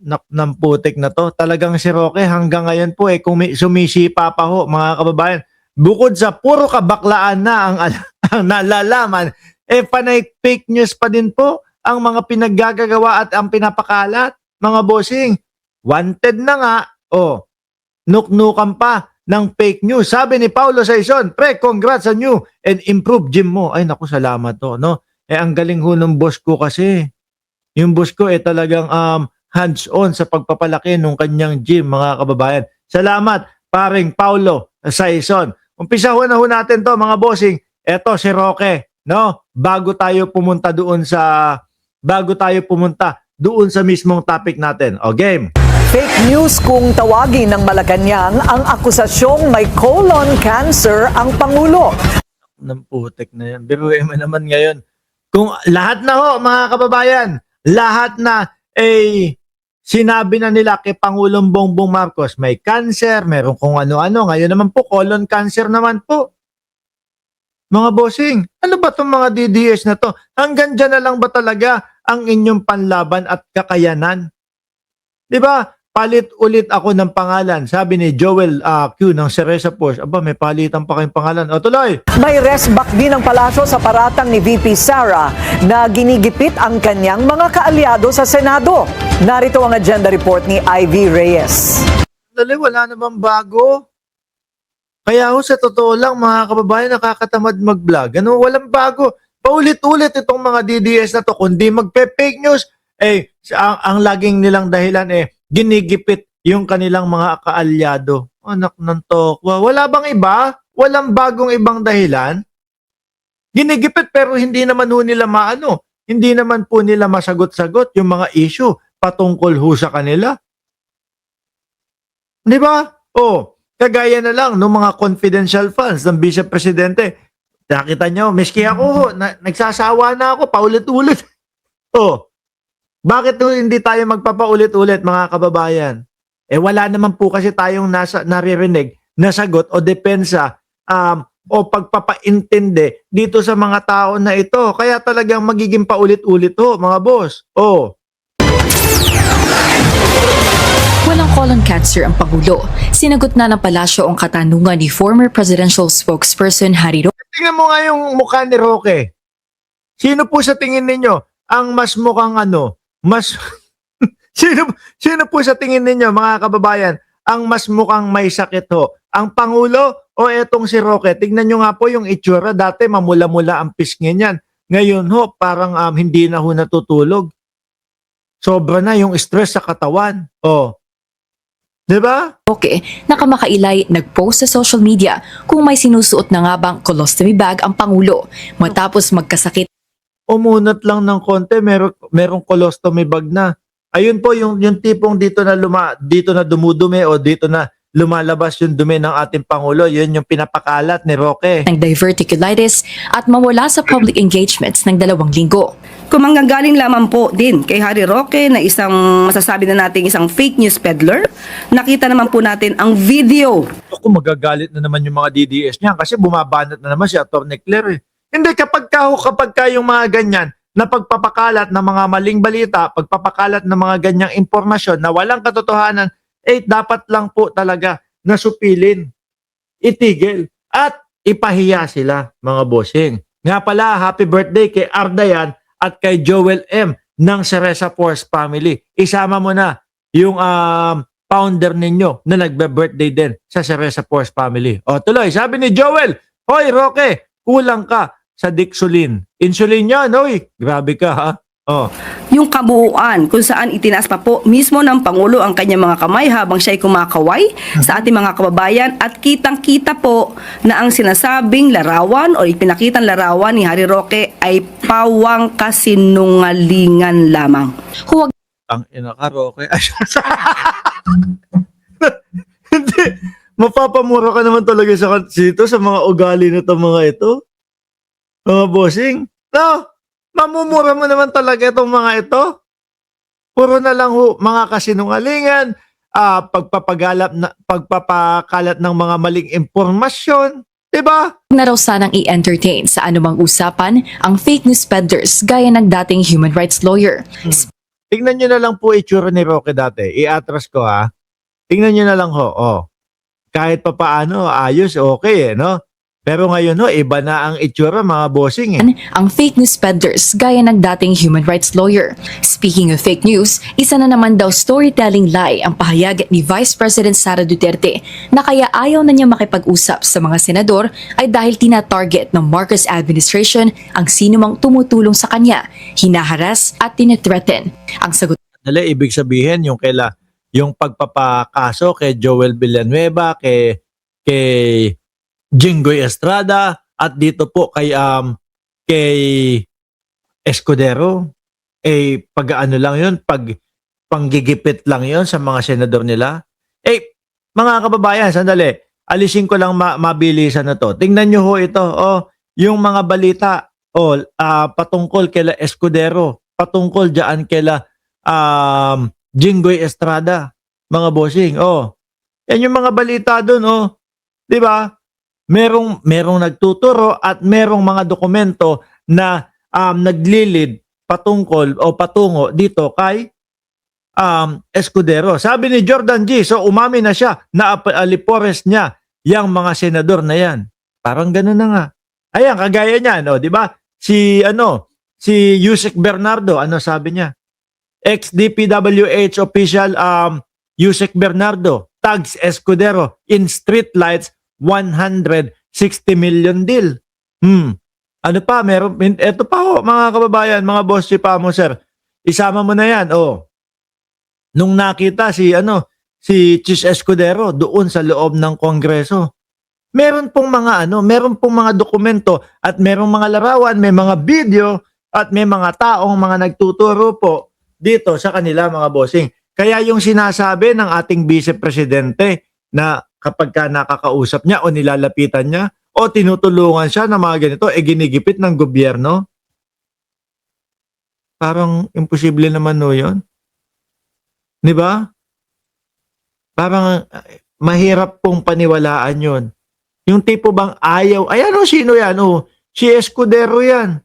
ng putik na to. Talagang si Roque hanggang ngayon po kung sumisipa pa ho mga kababayan. Bukod sa puro kabaklaan na ang, ang nalalaman, panay fake news pa din po ang mga pinaggagawa at ang pinapakalat, mga bossing. Wanted na nga, nuknukan pa ng fake news. Sabi ni Paulo Saison, pre, congrats sa new and improved gym mo. Ay, naku, salamat to, no? Ang galing ho ng boss ko kasi. Yung boss ko talagang hands-on sa pagpapalaki ng kanyang gym, mga kababayan. Salamat, paring Paulo Saison. Umpisa ho natin to, mga bossing. Eto si Roque, no? Bago tayo pumunta doon sa mismong topic natin. O, game. Fake news kung tawagin ng Malacanang ang akusasyong may colon cancer ang Pangulo. Ng putik na yan. Biruin mo naman ngayon. Kung lahat na ho, mga kababayan, lahat na sinabi na nila kay Pangulong Bongbong Marcos, may cancer, meron kung ano-ano. Ngayon naman po, colon cancer naman po. Mga bossing, ano ba itong mga DDS na to? Hanggang dyan na lang ba talaga ang inyong panlaban at kakayanan? Diba? Palit ulit ako ng pangalan. Sabi ni Joel Q ng Cereza Post. Aba, may palitan pa kayong pangalan. O, tuloy! May rest back din ng palasyo sa paratang ni VP Sara na ginigipit ang kanyang mga kaalyado sa Senado. Narito ang agenda report ni Ivy Reyes. Dali, wala namang bago. Kaya ho, sa totoo lang, mga kababayan, nakakatamad mag-vlog. Ano, walang bago. Paulit-ulit itong mga DDS na to. Kundi magpe-fake news, ang laging nilang dahilan ginigipit yung kanilang mga kaalyado. Anak ng tokwa. Wala bang iba? Walang bagong ibang dahilan? Ginigipit pero hindi naman ho nila maano. Hindi naman po nila masagot-sagot yung mga issue patungkol ho sa kanila. Di ba? Kagaya na lang ng mga confidential funds ng Vice Presidente. Nakita nyo, miski ako, nagsasawa na ako, paulit-ulit. Bakit hindi tayo magpapaulit-ulit, mga kababayan? Wala naman po kasi tayong naririnig na sagot o depensa o pagpapaintindi dito sa mga tao na ito. Kaya talagang magiging paulit-ulit mga boss. Walang colon cancer ang Pangulo. Sinagot na ng palasyo ang katanungan ni former presidential spokesperson Harry Roque. Tingnan mo nga yung mukha ni Roque. Sino po sa tingin ninyo ang mas mukhang sino po sa tingin ninyo, mga kababayan, ang mas mukhang may sakit ho? Ang Pangulo o etong si Roque? Tignan nyo nga po yung itsura. Dati mamula-mula ang pisngin yan. Ngayon ho, parang hindi na ho natutulog. Sobra na yung stress sa katawan. Diba? Roque, nakamakailay, nag-post sa social media kung may sinusuot na nga bang colostomy bag ang Pangulo matapos magkasakit. Umunat lang ng konti, merong colostomy bag na. Ayun po yung tipong dito na dumudumi o dito na lumalabas yung dumi ng ating Pangulo. Yun yung pinapakalat ni Roque. Ng diverticulitis at mawala sa public engagements ng 2 linggo. Kung manggagaling lamang po din kay Harry Roque na isang masasabi na natin isang fake news peddler, nakita naman po natin ang video. Ako, magagalit na naman yung mga DDS niya kasi bumabanat na naman si Atty. Claire. Hindi, kapag yung mga ganyan na pagpapakalat ng mga maling balita, pagpapakalat ng mga ganyang impormasyon na walang katotohanan, dapat lang po talaga nasupilin, itigil, at ipahiya sila, mga bossing. Nga pala, happy birthday kay Ardayan at kay Joel M. ng Cereza Force family. Isama mo na yung founder ninyo na nagbe-birthday din sa Cereza Force family. Tuloy, sabi ni Joel, hoy Roque, kulang ka sa Dixolin. Insulin yan, hoy. Grabe ka, ha? Yung kabuuan kung saan itinaas pa po mismo ng Pangulo ang kanyang mga kamay habang siya ay kumakaway sa ating mga kababayan at kitang-kita po na ang sinasabing larawan o ipinakitang larawan ni Harry Roque ay pawang kasinungalingan lamang. Huwag Ang ina ka, Roque. Hindi. Mapapamura ka naman talaga sa mga ugali na mga ito. Mga bossing. No, mamumura mo naman talaga itong mga ito. Puro na lang mga kasinungalingan, pagpapakalat ng mga maling impormasyon. Diba? na raw sanang i-entertain sa anumang usapan ang fake news peddlers gaya ng dating human rights lawyer. tingnan nyo na lang po itsura ni Roque dati. I-atras ko ha. Tingnan nyo na lang ho. Oh. Kahit pa paano, ayos, okay no? Pero ngayon ho, iba na ang itsura mga bossing ang fake news peddlers gaya ng dating human rights lawyer. Speaking of fake news, isa na naman daw storytelling lie ang pahayag ni Vice President Sara Duterte na kaya ayaw na niya makipag-usap sa mga senador ay dahil tina-target ng Marcos administration ang sinumang tumutulong sa kanya, hinaharas at tinithreaten. Ang sagot Dali, ibig sabihin yung pagpapakaso kay Joel Villanueva, kay Jinggoy Estrada at dito po kay Escudero, pag-ano lang yun, panggigipit lang yun sa mga senador nila. Mga kababayan, sandali, alisin ko lang mabilisan na to. Tingnan nyo ho ito, yung mga balita, patungkol kay Escudero, patungkol dyan kay Jinggoy Estrada, mga bossing, yan yung mga balita dun, di ba? Merong nagtuturo at merong mga dokumento na naglilid patungkol o patungo dito kay Escudero. Sabi ni Jordan G, so umami na siya na alipores niya yang mga senador na yan. Parang gano'n na nga. Ayan, kagaya niyan, di ba? Si Yusek Bernardo, ano sabi niya? Ex-DPWH official Yusek Bernardo tags Escudero in street lights 160 million deal. Ano pa? Ito pa ho, mga kababayan, mga boss si Pamo, sir. Isama mo na yan, Nung nakita si Chis Escudero doon sa loob ng Kongreso. Meron pong mga dokumento at merong mga larawan, may mga video at may mga taong mga nagtuturo po dito sa kanila, mga bossing. Kaya yung sinasabi ng ating Vice Presidente na kapag ka nakakausap niya o nilalapitan niya o tinutulungan siya ng mga ganito, ginigipit ng gobyerno. Parang imposible naman yun. Di ba? Parang mahirap pong paniwalaan yun. Yung tipo bang ayaw, sino yan? Si Escudero yan.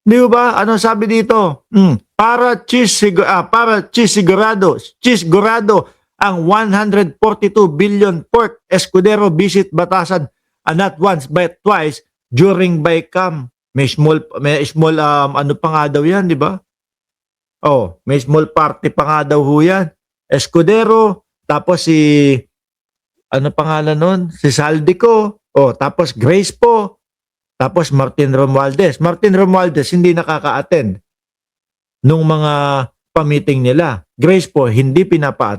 Di ba? Ano sabi dito? Para Chis Sigurado ang 142 billion port Escudero visit Batasan not once but twice during BICAM. May small ano pa nga daw yan, di ba? May small party pa nga daw ho yan. Escudero, tapos si ano pangalan nun? Si Saldico, tapos Grace po, tapos Martin Romualdez. Martin Romualdez hindi nakaka-attend nung mga pa-meeting nila. Grace po hindi pinapa-attend.